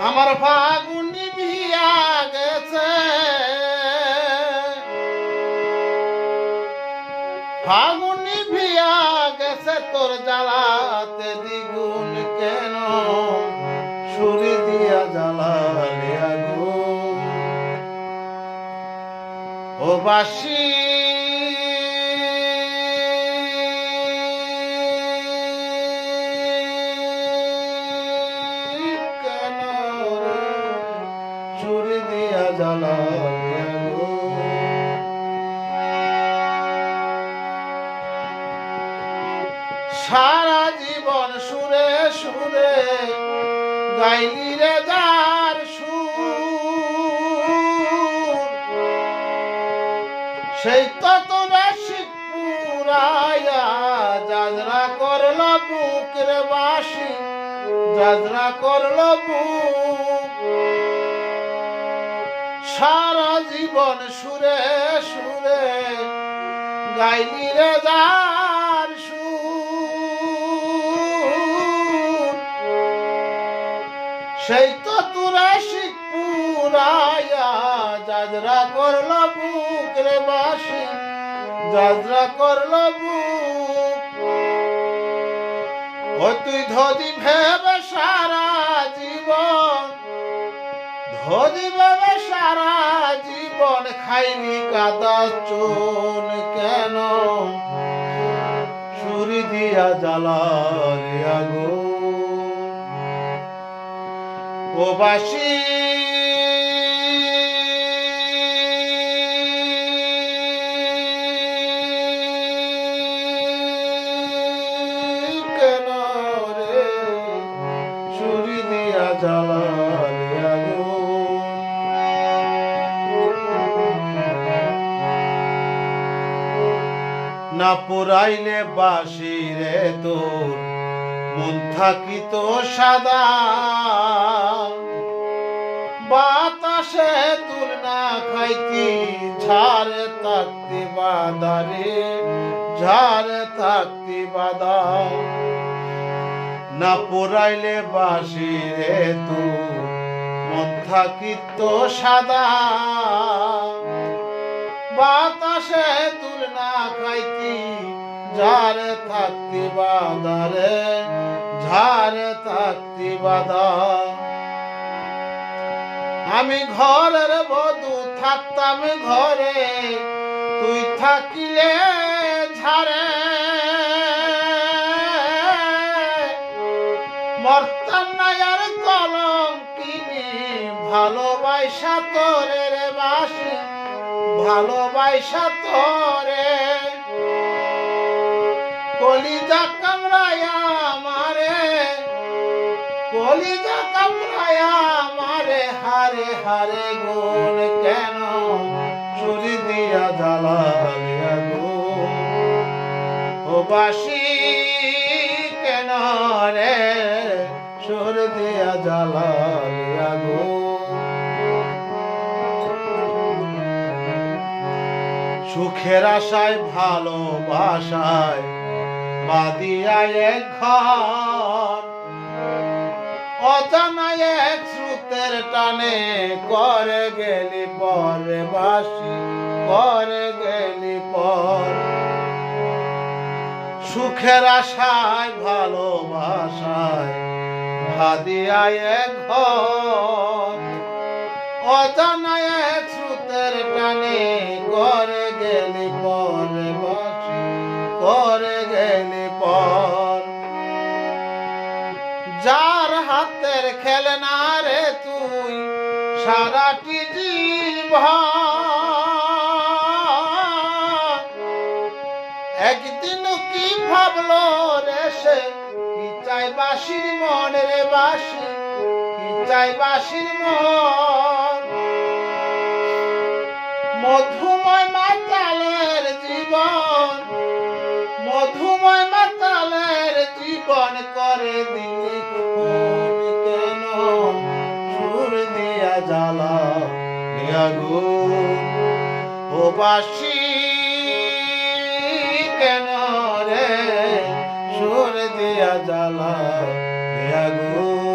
আমার ফাগুনি ভিয়া গেছে, ফাগুনি ভিয়া গেছে তোর জ্বালাতে দ্বিগুণ কেন ছুরি দিয়া জ্বালালে আগুন। ও বাসি কেন ছুরি দিয়া জ্বালালে আগুন। সারা জীবন সুরে সুরে গাইলি রে যার সুর, সেই তত রসিক পুরাইয়া যাজরা করল বুকের বাসি, যাজরা করল বুক। সারা জীবন সুরে সুরে গাইলি রে যার সুর, সেই তো তুরা শিখ পুরাইয়া যাজরা করল বুক রে বাসি, যাজরা করল বুক। ও তুই ধদি ভেবে সারা জীবন, ধদি ভেবে সারা জীবন খাইনি কাদা চুন কেন ছুরি দিয়া জ্বালালে আগুন। ও বাসি কেন রে ছুরি দিয়া জ্বালালে আগুন। না পুরাইলে বাসি রে তোর মন থাকিত সাদা, বাতাসে তুল না খাইতি ঝাড়ে থাকতি বাদা রে, ঝাড়ে থাকতি বাদা। না পুরাইলে বাসি রে তোর মন থাকিত সাদা, বাতাসে তুল না খাইতি ঝাড়ে থাকতি বাদা রে, ঝাড়ে থাকতি বাদা। আমি ঘরের বধূ থাকতাম ঘরে, তুই থাকিলে ঝাড়ে মরতাম না আর কলম কিনি ভালোবাসা তোরে রে বাসি, ভালোবাসা তোরে। কলিজা কামড়ায়া আমারে, কলিজা কামড়ায়া আমারে হারে হারে গুণ কেন ছুরি দিয়া জ্বালালে আগুন। ও বাসি কেন রে ছুরি দিয়া জ্বালালে আগুন। সুখের আশায় ভালোবাসায় বাঁধিয়া এক ঘর, অজানায় এক স্রোতের টানে করে গেলি পরে বাসি, করে গেলি পর। সুখের আশায় ভালোবাসায় বাঁধিয়া এক ঘর, অজানায় এক স্রোতের টানে করে গেলি পরে বাসি, করে গেলি পর। যার হাতের খেলনা রে তুই সারাটি জীবন, একদিন কি ভাবলো রে সে কি চাই বাসির মন রে বাসি, কি চাই বাসির মন। মধুময় মাতালের জীবন, মধুময় মাতালের জীবন করে দিলি খুন কেন সুর দিয়া জ্বালালে আগুন। ও বাসি কেন রে সুর দিয়া জ্বালালে আগুন।